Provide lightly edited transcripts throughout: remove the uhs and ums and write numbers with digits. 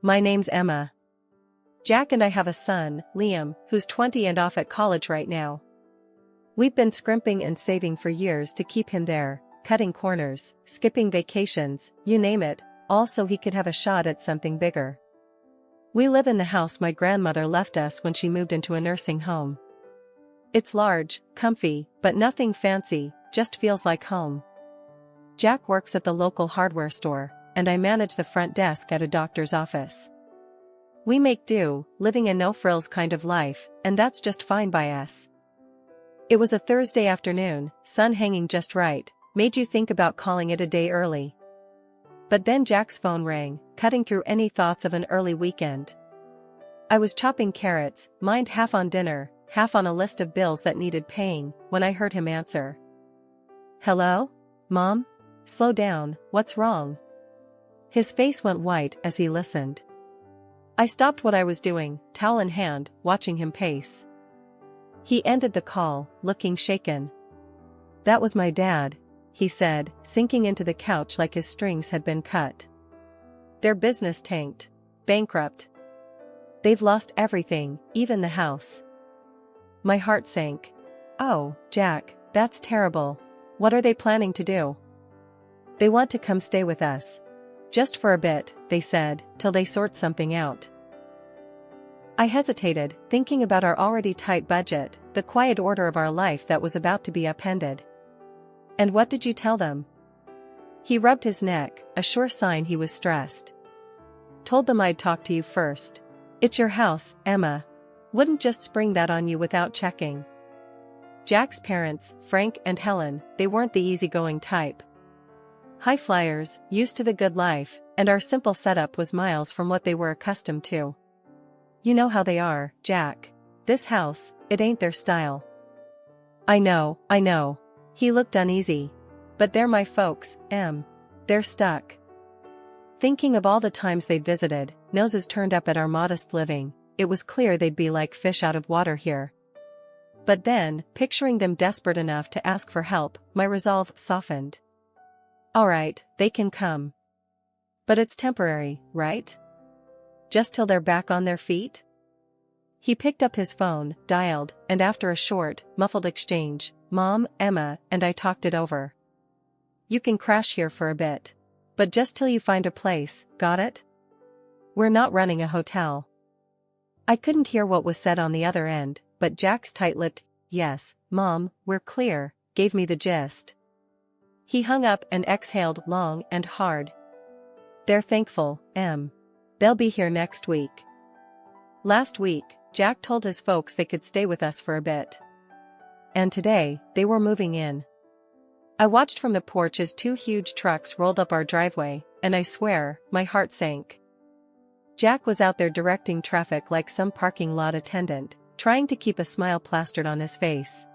My name's Emma. Jack and I have a son, Liam, who's 20 and off at college right now. We've been scrimping and saving for years to keep him there, cutting corners, skipping vacations, you name it, all so he could have a shot at something bigger. We live in the house my grandmother left us when she moved into a nursing home. It's large, comfy, but nothing fancy, just feels like home. Jack works at the local hardware store, and I manage the front desk at a doctor's office. We make do, living a no-frills kind of life, and that's just fine by us. It was a Thursday afternoon, sun hanging just right, made you think about calling it a day early. But then Jack's phone rang, cutting through any thoughts of an early weekend. I was chopping carrots, mind half on dinner, half on a list of bills that needed paying, when I heard him answer. Hello? Mom? Slow down, what's wrong? His face went white as he listened. I stopped what I was doing, towel in hand, watching him pace. He ended the call, looking shaken. That was my dad, he said, sinking into the couch like his strings had been cut. Their business tanked. Bankrupt. They've lost everything, even the house. My heart sank. Oh, Jack, that's terrible. What are they planning to do? They want to come stay with us. Just for a bit, they said, till they sort something out. I hesitated, thinking about our already tight budget, the quiet order of our life that was about to be upended. And what did you tell them? He rubbed his neck, a sure sign he was stressed. Told them I'd talk to you first. It's your house, Emma. Wouldn't just spring that on you without checking. Jack's parents, Frank and Helen, they weren't the easygoing type. High flyers, used to the good life, and our simple setup was miles from what they were accustomed to. You know how they are, Jack. This house, it ain't their style. I know. He looked uneasy. But they're my folks, Em. They're stuck. Thinking of all the times they'd visited, noses turned up at our modest living, it was clear they'd be like fish out of water here. But then, picturing them desperate enough to ask for help, my resolve softened. All right, they can come. But it's temporary, right? Just till they're back on their feet? He picked up his phone, dialed, and after a short, muffled exchange, Mom, Emma, and I talked it over. You can crash here for a bit. But just till you find a place, got it? We're not running a hotel. I couldn't hear what was said on the other end, but Jack's tight-lipped, yes, Mom, we're clear, gave me the gist. He hung up and exhaled long and hard. They're thankful, Em. They'll be here next week. Last week, Jack told his folks they could stay with us for a bit. And today, they were moving in. I watched from the porch as two huge trucks rolled up our driveway, and I swear, my heart sank. Jack was out there directing traffic like some parking lot attendant, trying to keep a smile plastered on his face.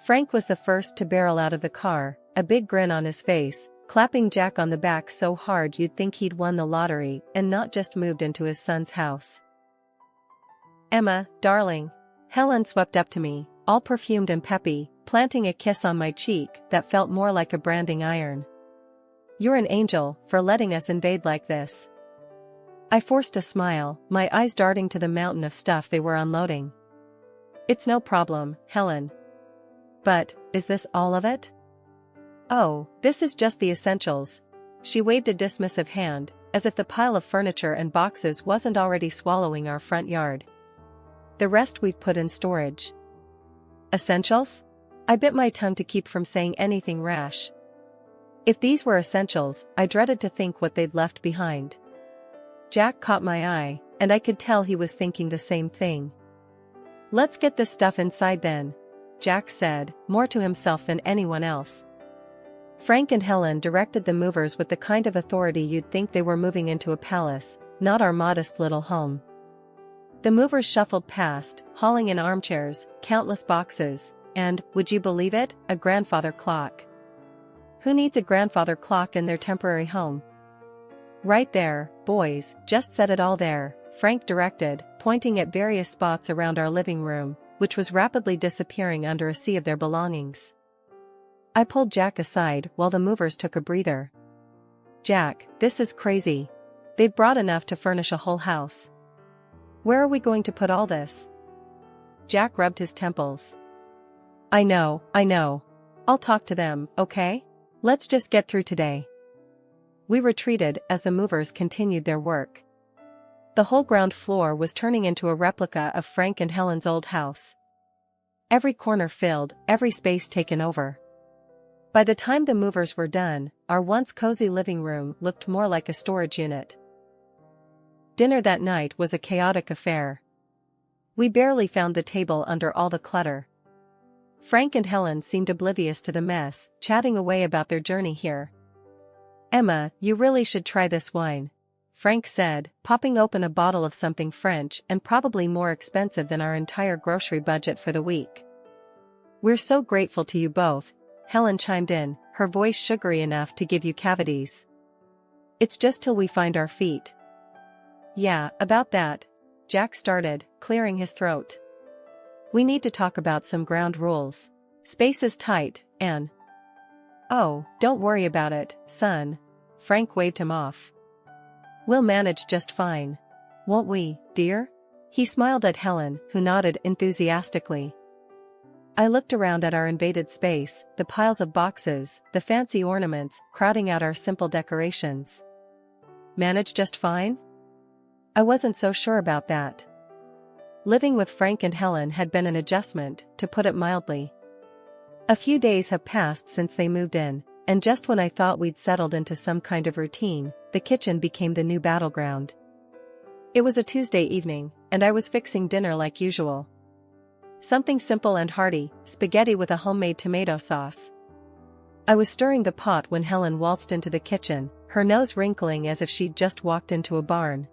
Frank was the first to barrel out of the car, a big grin on his face, clapping Jack on the back so hard you'd think he'd won the lottery and not just moved into his son's house. Emma, darling. Helen swept up to me, all perfumed and peppy, planting a kiss on my cheek that felt more like a branding iron. You're an angel for letting us invade like this. I forced a smile, my eyes darting to the mountain of stuff they were unloading. It's no problem, Helen. But, is this all of it? Oh, this is just the essentials. She waved a dismissive hand, as if the pile of furniture and boxes wasn't already swallowing our front yard. The rest we've put in storage. Essentials? I bit my tongue to keep from saying anything rash. If these were essentials, I dreaded to think what they'd left behind. Jack caught my eye, and I could tell he was thinking the same thing. Let's get this stuff inside then, Jack said, more to himself than anyone else. Frank and Helen directed the movers with the kind of authority you'd think they were moving into a palace, not our modest little home. The movers shuffled past, hauling in armchairs, countless boxes, and, would you believe it, a grandfather clock. Who needs a grandfather clock in their temporary home? Right there, boys, just set it all there, Frank directed, pointing at various spots around our living room, which was rapidly disappearing under a sea of their belongings. I pulled Jack aside while the movers took a breather. Jack, this is crazy. They've brought enough to furnish a whole house. Where are we going to put all this? Jack rubbed his temples. I know. I'll talk to them, okay? Let's just get through today. We retreated as the movers continued their work. The whole ground floor was turning into a replica of Frank and Helen's old house. Every corner filled, every space taken over. By the time the movers were done, our once cozy living room looked more like a storage unit. Dinner that night was a chaotic affair. We barely found the table under all the clutter. Frank and Helen seemed oblivious to the mess, chatting away about their journey here. Emma, you really should try this wine, Frank said, popping open a bottle of something French and probably more expensive than our entire grocery budget for the week. We're so grateful to you both, Helen chimed in, her voice sugary enough to give you cavities. It's just till we find our feet. Yeah, about that, Jack started, clearing his throat. We need to talk about some ground rules. Space is tight, and... Oh, don't worry about it, son. Frank waved him off. We'll manage just fine. Won't we, dear? He smiled at Helen, who nodded enthusiastically. I looked around at our invaded space, the piles of boxes, the fancy ornaments, crowding out our simple decorations. Manage just fine? I wasn't so sure about that. Living with Frank and Helen had been an adjustment, to put it mildly. A few days have passed since they moved in, and just when I thought we'd settled into some kind of routine, the kitchen became the new battleground. It was a Tuesday evening, and I was fixing dinner like usual. Something simple and hearty, spaghetti with a homemade tomato sauce. I was stirring the pot when Helen waltzed into the kitchen, her nose wrinkling as if she'd just walked into a barn.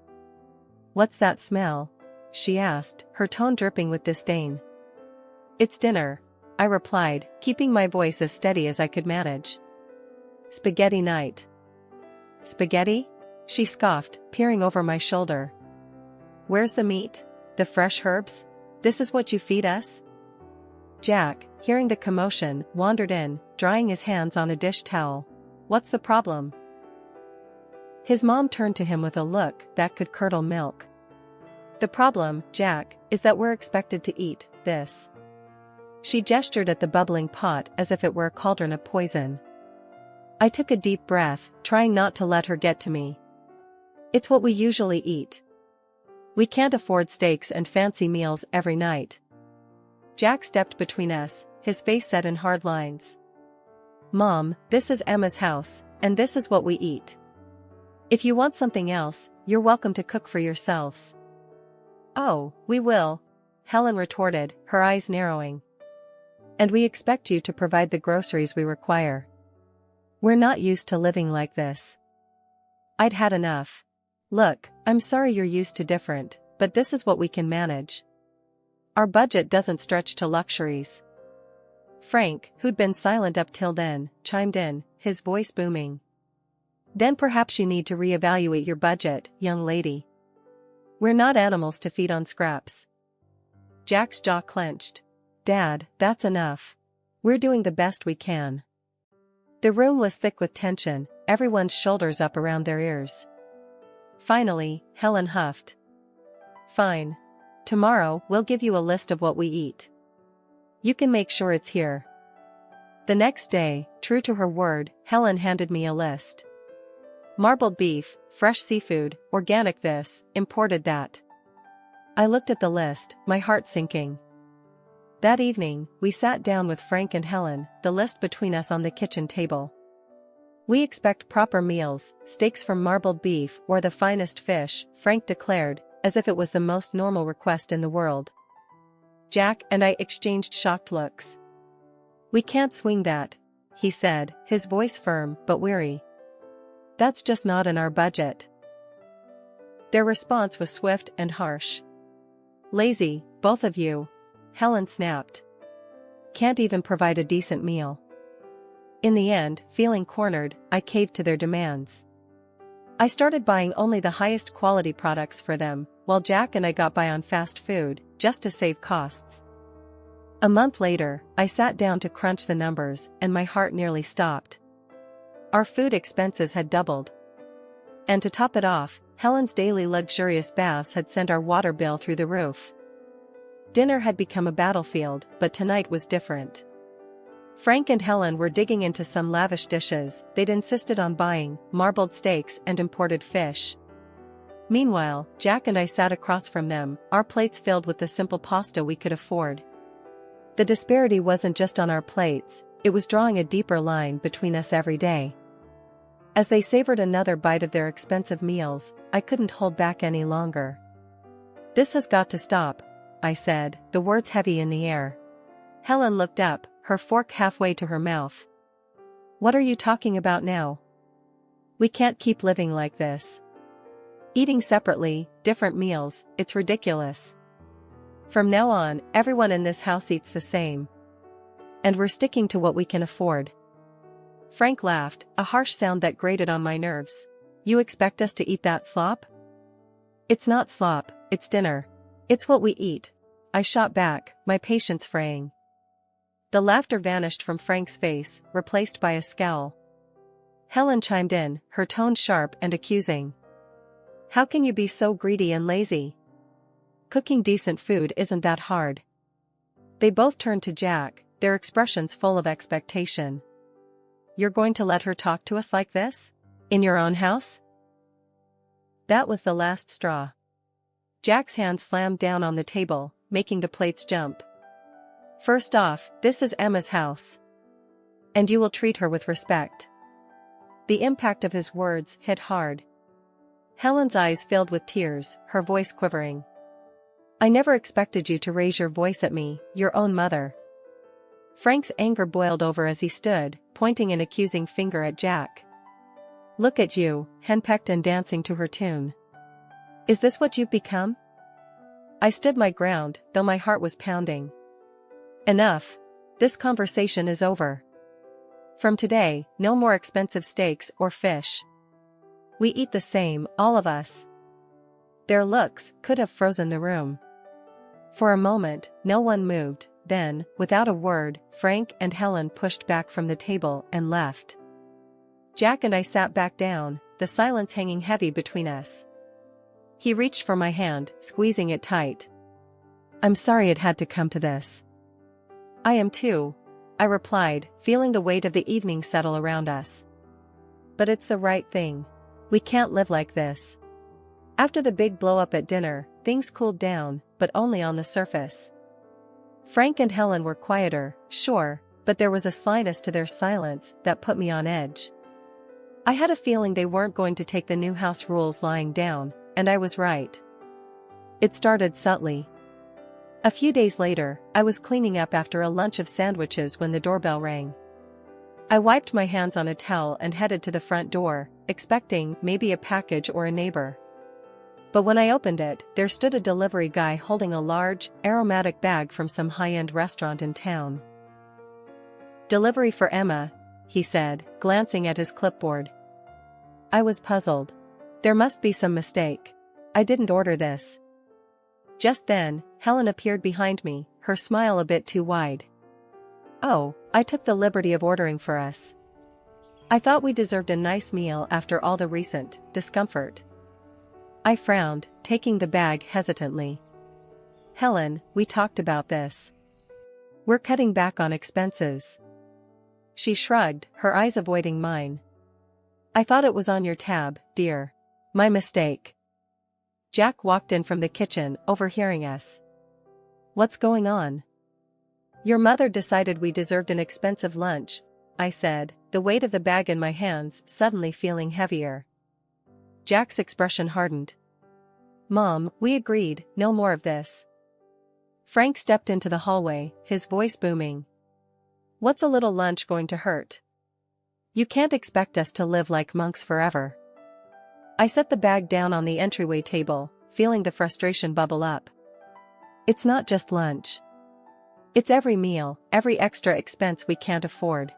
What's that smell? She asked, her tone dripping with disdain. It's dinner, I replied, keeping my voice as steady as I could manage. Spaghetti night. Spaghetti? She scoffed, peering over my shoulder. Where's the meat? The fresh herbs? This is what you feed us? Jack, hearing the commotion, wandered in, drying his hands on a dish towel. What's the problem? His mom turned to him with a look that could curdle milk. The problem, Jack, is that we're expected to eat this. She gestured at the bubbling pot as if it were a cauldron of poison. I took a deep breath, trying not to let her get to me. It's what we usually eat. We can't afford steaks and fancy meals every night. Jack stepped between us, his face set in hard lines. Mom, this is Emma's house, and this is what we eat. If you want something else, you're welcome to cook for yourselves. Oh, we will, Helen retorted, her eyes narrowing. And we expect you to provide the groceries we require. We're not used to living like this. I'd had enough. Look, I'm sorry you're used to different, but this is what we can manage. Our budget doesn't stretch to luxuries. Frank, who'd been silent up till then, chimed in, his voice booming. Then perhaps you need to reevaluate your budget, young lady. We're not animals to feed on scraps. Jack's jaw clenched. Dad, that's enough. We're doing the best we can. The room was thick with tension, everyone's shoulders up around their ears. Finally, Helen huffed. Fine. Tomorrow, we'll give you a list of what we eat. You can make sure it's here. The next day, true to her word, Helen handed me a list. Marbled beef, fresh seafood, organic this, imported that. I looked at the list, my heart sinking. That evening, we sat down with Frank and Helen, the list between us on the kitchen table. We expect proper meals, steaks from marbled beef or the finest fish, Frank declared, as if it was the most normal request in the world. Jack and I exchanged shocked looks. We can't swing that, he said, his voice firm but weary. That's just not in our budget. Their response was swift and harsh. Lazy, both of you, Helen snapped. Can't even provide a decent meal. In the end, feeling cornered, I caved to their demands. I started buying only the highest quality products for them, while Jack and I got by on fast food, just to save costs. A month later, I sat down to crunch the numbers, and my heart nearly stopped. Our food expenses had doubled. And to top it off, Helen's daily luxurious baths had sent our water bill through the roof. Dinner had become a battlefield, but tonight was different. Frank and Helen were digging into some lavish dishes they'd insisted on buying, marbled steaks and imported fish. Meanwhile, Jack and I sat across from them, our plates filled with the simple pasta we could afford. The disparity wasn't just on our plates, it was drawing a deeper line between us every day. As they savored another bite of their expensive meals, I couldn't hold back any longer. "This has got to stop," I said, the words heavy in the air. Helen looked up, her fork halfway to her mouth. "What are you talking about now? We can't keep living like this. Eating separately, different meals, it's ridiculous. From now on, everyone in this house eats the same. And we're sticking to what we can afford." Frank laughed, a harsh sound that grated on my nerves. "You expect us to eat that slop?" "It's not slop, it's dinner. It's what we eat," I shot back, my patience fraying. The laughter vanished from Frank's face, replaced by a scowl. Helen chimed in, her tone sharp and accusing. "How can you be so greedy and lazy? Cooking decent food isn't that hard." They both turned to Jack, their expressions full of expectation. "You're going to let her talk to us like this? In your own house?" That was the last straw. Jack's hand slammed down on the table, making the plates jump. "First off, this is Emma's house. And you will treat her with respect." The impact of his words hit hard. Helen's eyes filled with tears, her voice quivering. "I never expected you to raise your voice at me, your own mother." Frank's anger boiled over as he stood, pointing an accusing finger at Jack. "Look at you, henpecked and dancing to her tune. Is this what you've become?" I stood my ground, though my heart was pounding. "Enough. This conversation is over. From today, no more expensive steaks or fish. We eat the same, all of us." Their looks could have frozen the room. For a moment, no one moved, then, without a word, Frank and Helen pushed back from the table and left. Jack and I sat back down, the silence hanging heavy between us. He reached for my hand, squeezing it tight. "I'm sorry it had to come to this." "I am too," I replied, feeling the weight of the evening settle around us. "But it's the right thing. We can't live like this." After the big blow-up at dinner, things cooled down, but only on the surface. Frank and Helen were quieter, sure, but there was a slyness to their silence that put me on edge. I had a feeling they weren't going to take the new house rules lying down, and I was right. It started subtly. A few days later, I was cleaning up after a lunch of sandwiches when the doorbell rang. I wiped my hands on a towel and headed to the front door, expecting maybe a package or a neighbor. But when I opened it, there stood a delivery guy holding a large, aromatic bag from some high-end restaurant in town. "Delivery for Emma," he said, glancing at his clipboard. I was puzzled. There must be some mistake. I didn't order this. Just then, Helen appeared behind me, her smile a bit too wide. "Oh, I took the liberty of ordering for us. I thought we deserved a nice meal after all the recent discomfort." I frowned, taking the bag hesitantly. "Helen, we talked about this. We're cutting back on expenses." She shrugged, her eyes avoiding mine. "I thought it was on your tab, dear. My mistake." Jack walked in from the kitchen, overhearing us. "What's going on?" "Your mother decided we deserved an expensive lunch," I said, the weight of the bag in my hands suddenly feeling heavier. Jack's expression hardened. "Mom, we agreed, no more of this." Frank stepped into the hallway, his voice booming. "What's a little lunch going to hurt? You can't expect us to live like monks forever." I set the bag down on the entryway table, feeling the frustration bubble up. "It's not just lunch. It's every meal, every extra expense we can't afford.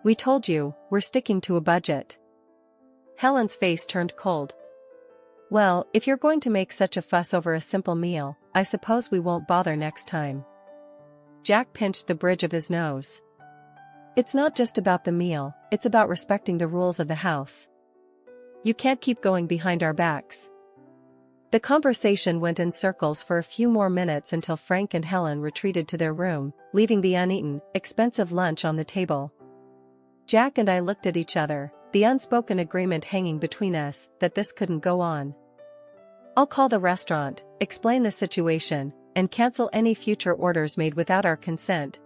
We told you, we're sticking to a budget." Helen's face turned cold. "Well, if you're going to make such a fuss over a simple meal, I suppose we won't bother next time." Jack pinched the bridge of his nose. "It's not just about the meal, it's about respecting the rules of the house. You can't keep going behind our backs. The conversation went in circles for a few more minutes until Frank and Helen retreated to their room, leaving the uneaten, expensive lunch on the table. Jack and I looked at each other, the unspoken agreement hanging between us that this couldn't go on. I'll call the restaurant, explain the situation, and cancel any future orders made without our consent,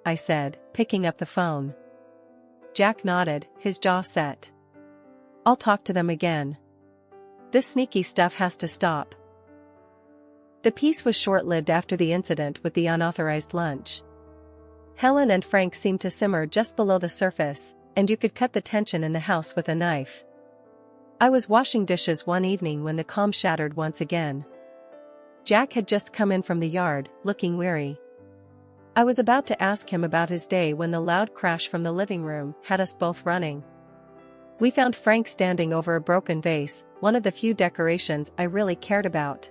I said, picking up the phone. Jack nodded, his jaw set. I'll talk to them again. This sneaky stuff has to stop. The peace was short-lived after the incident with the unauthorized lunch. Helen and Frank seemed to simmer just below the surface, and you could cut the tension in the house with a knife. I was washing dishes one evening when the calm shattered once again. Jack had just come in from the yard, looking weary. I was about to ask him about his day when the loud crash from the living room had us both running. We found Frank standing over a broken vase, one of the few decorations I really cared about.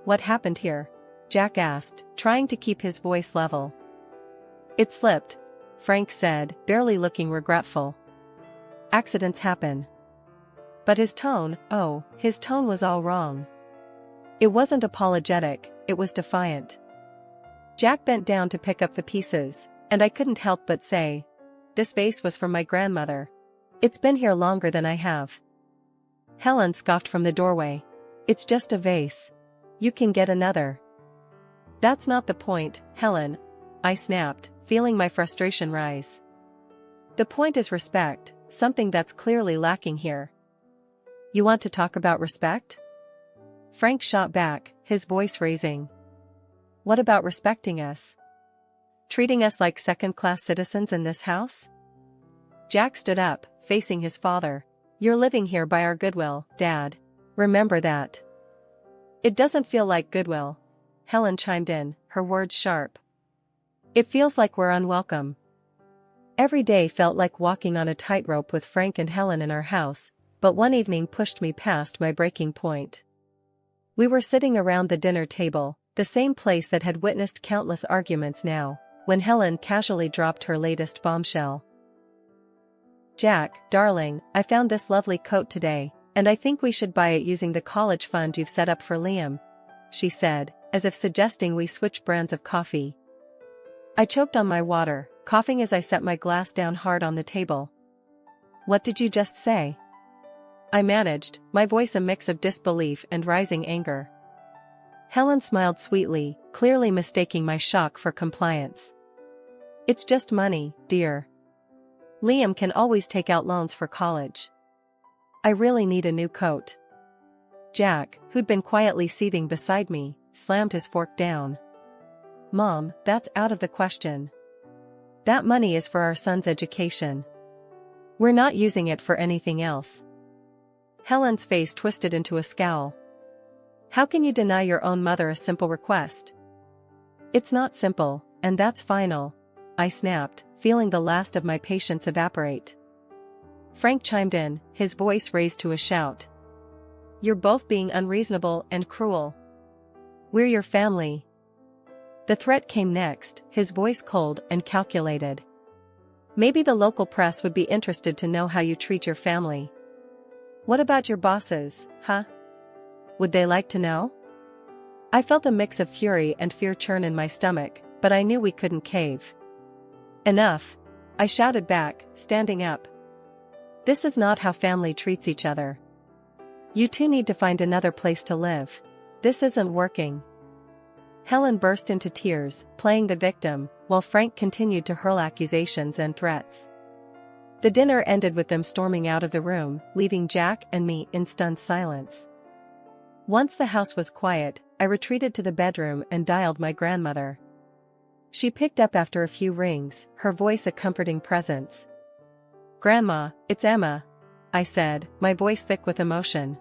What happened here? Jack asked, trying to keep his voice level. It slipped, Frank said, barely looking regretful. Accidents happen. But his tone was all wrong. It wasn't apologetic, it was defiant. Jack bent down to pick up the pieces, and I couldn't help but say, "This vase was from my grandmother. It's been here longer than I have." Helen scoffed from the doorway. "It's just a vase. You can get another." "That's not the point, Helen," I snapped, feeling my frustration rise. "The point is respect, something that's clearly lacking here." "You want to talk about respect?" Frank shot back, his voice raising. "What about respecting us? Treating us like second-class citizens in this house?" Jack stood up, facing his father. "You're living here by our goodwill, Dad. Remember that." "It doesn't feel like goodwill," Helen chimed in, her words sharp. "It feels like we're unwelcome." Every day felt like walking on a tightrope with Frank and Helen in our house, but one evening pushed me past my breaking point. We were sitting around the dinner table, the same place that had witnessed countless arguments now, when Helen casually dropped her latest bombshell. "Jack, darling, I found this lovely coat today, and I think we should buy it using the college fund you've set up for Liam," she said, as if suggesting we switch brands of coffee. I choked on my water, coughing as I set my glass down hard on the table. "What did you just say?" I managed, my voice a mix of disbelief and rising anger. Helen smiled sweetly, clearly mistaking my shock for compliance. "It's just money, dear. Liam can always take out loans for college. I really need a new coat." Jack, who'd been quietly seething beside me, slammed his fork down. "Mom, that's out of the question. That money is for our son's education. We're not using it for anything else." Helen's face twisted into a scowl. "How can you deny your own mother a simple request?" "It's not simple, and that's final," I snapped, feeling the last of my patience evaporate. Frank chimed in, his voice raised to a shout. "You're both being unreasonable and cruel. We're your family." The threat came next, his voice cold and calculated. "Maybe the local press would be interested to know how you treat your family." "What about your bosses, huh? Would they like to know?" I felt a mix of fury and fear churn in my stomach, but I knew we couldn't cave. "Enough," I shouted back, standing up. "This is not how family treats each other. You two need to find another place to live. This isn't working." Helen burst into tears, playing the victim, while Frank continued to hurl accusations and threats. The dinner ended with them storming out of the room, leaving Jack and me in stunned silence. Once the house was quiet, I retreated to the bedroom and dialed my grandmother. She picked up after a few rings, her voice a comforting presence. "Grandma, it's Emma," I said, my voice thick with emotion.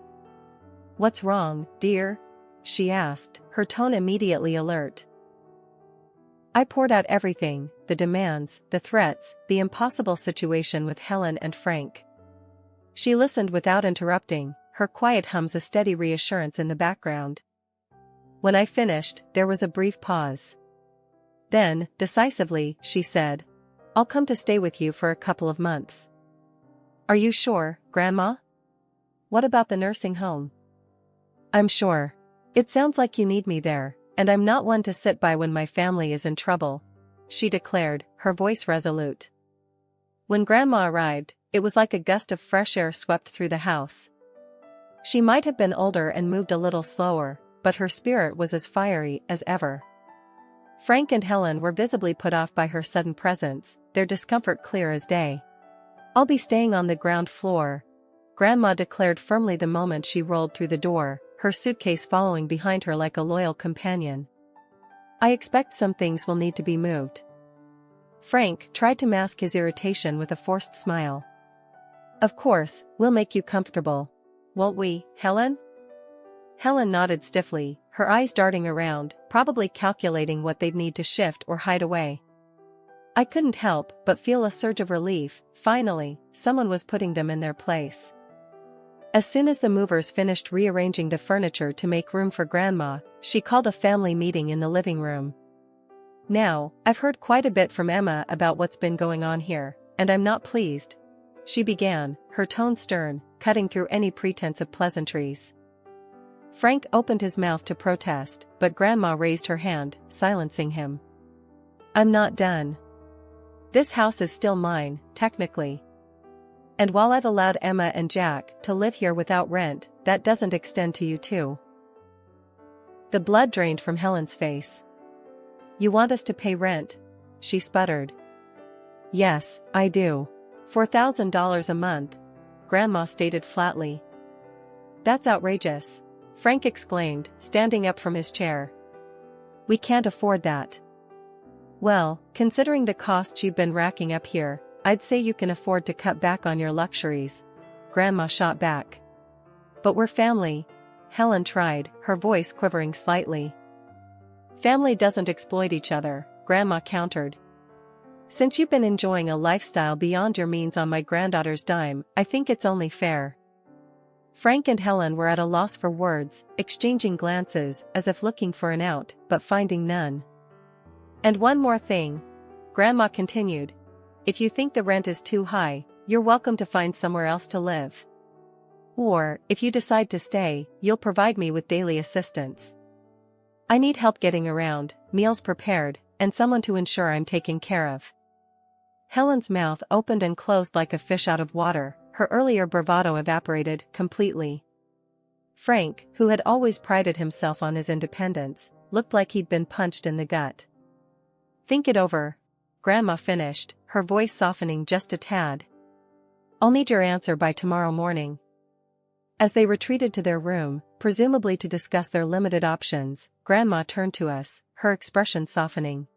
"What's wrong, dear?" she asked, her tone immediately alert. I poured out everything, the demands, the threats, the impossible situation with Helen and Frank. She listened without interrupting, her quiet hums a steady reassurance in the background. When I finished, there was a brief pause. Then, decisively, she said, "I'll come to stay with you for a couple of months." "Are you sure, Grandma?" What about the nursing home? I'm sure. It sounds like you need me there, and I'm not one to sit by when my family is in trouble, she declared, her voice resolute. When Grandma arrived, it was like a gust of fresh air swept through the house. She might have been older and moved a little slower, but her spirit was as fiery as ever. Frank and Helen were visibly put off by her sudden presence, their discomfort clear as day. I'll be staying on the ground floor, Grandma declared firmly the moment she rolled through the door, her suitcase following behind her like a loyal companion. I expect some things will need to be moved. Frank tried to mask his irritation with a forced smile. Of course, we'll make you comfortable. Won't we, Helen? Helen nodded stiffly, her eyes darting around, probably calculating what they'd need to shift or hide away. I couldn't help but feel a surge of relief. Finally, someone was putting them in their place. As soon as the movers finished rearranging the furniture to make room for Grandma, she called a family meeting in the living room. Now, I've heard quite a bit from Emma about what's been going on here, and I'm not pleased, she began, her tone stern, cutting through any pretense of pleasantries. Frank opened his mouth to protest, but Grandma raised her hand, silencing him. I'm not done. This house is still mine, technically. And while I've allowed Emma and Jack to live here without rent, that doesn't extend to you too. The blood drained from Helen's face. You want us to pay rent? She sputtered. Yes, I do. $4,000 a month, Grandma stated flatly. That's outrageous, Frank exclaimed, standing up from his chair. We can't afford that. Well, considering the costs you've been racking up here, I'd say you can afford to cut back on your luxuries, Grandma shot back. But we're family, Helen tried, her voice quivering slightly. Family doesn't exploit each other, Grandma countered. Since you've been enjoying a lifestyle beyond your means on my granddaughter's dime, I think it's only fair. Frank and Helen were at a loss for words, exchanging glances as if looking for an out, but finding none. And one more thing, Grandma continued. If you think the rent is too high, you're welcome to find somewhere else to live. Or, if you decide to stay, you'll provide me with daily assistance. I need help getting around, meals prepared, and someone to ensure I'm taken care of. Helen's mouth opened and closed like a fish out of water, her earlier bravado evaporated completely. Frank, who had always prided himself on his independence, looked like he'd been punched in the gut. Think it over, Grandma finished, her voice softening just a tad. I'll need your answer by tomorrow morning. As they retreated to their room, presumably to discuss their limited options, Grandma turned to us, her expression softening.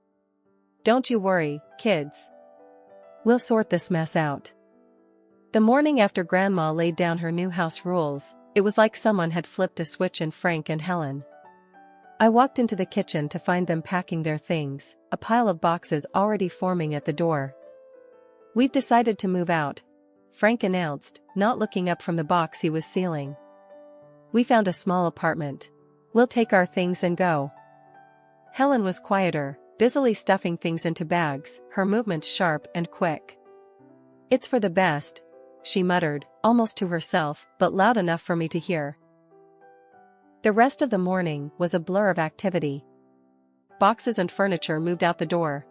Don't you worry, kids. We'll sort this mess out. The morning after Grandma laid down her new house rules, it was like someone had flipped a switch in Frank and Helen. I walked into the kitchen to find them packing their things, a pile of boxes already forming at the door. We've decided to move out, Frank announced, not looking up from the box he was sealing. We found a small apartment. We'll take our things and go. Helen was quieter, busily stuffing things into bags, her movements sharp and quick. It's for the best, she muttered, almost to herself, but loud enough for me to hear. The rest of the morning was a blur of activity. Boxes and furniture moved out the door.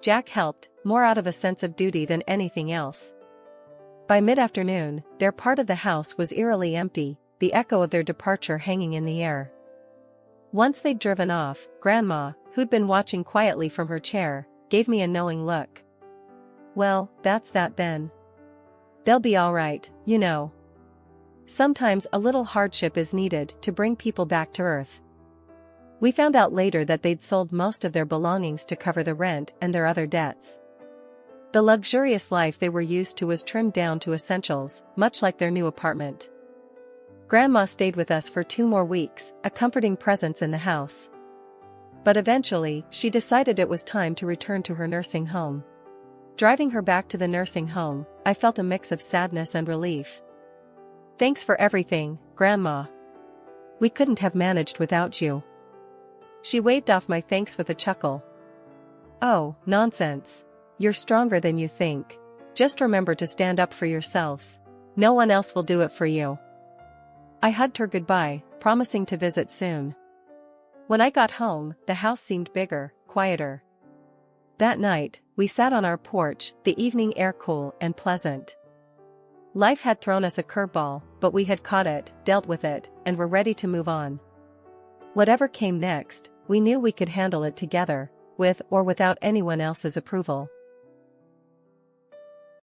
Jack helped, more out of a sense of duty than anything else. By mid-afternoon, their part of the house was eerily empty, the echo of their departure hanging in the air. Once they'd driven off, Grandma, who'd been watching quietly from her chair, gave me a knowing look. Well, that's that then. They'll be all right, you know. Sometimes a little hardship is needed to bring people back to earth. We found out later that they'd sold most of their belongings to cover the rent and their other debts. The luxurious life they were used to was trimmed down to essentials, much like their new apartment. Grandma stayed with us for 2 more weeks, a comforting presence in the house. But eventually, she decided it was time to return to her nursing home. Driving her back to the nursing home, I felt a mix of sadness and relief. Thanks for everything, Grandma. We couldn't have managed without you. She waved off my thanks with a chuckle. Oh, nonsense. You're stronger than you think. Just remember to stand up for yourselves. No one else will do it for you. I hugged her goodbye, promising to visit soon. When I got home, the house seemed bigger, quieter. That night, we sat on our porch, the evening air cool and pleasant. Life had thrown us a curveball, but we had caught it, dealt with it, and were ready to move on. Whatever came next, we knew we could handle it together, with or without anyone else's approval.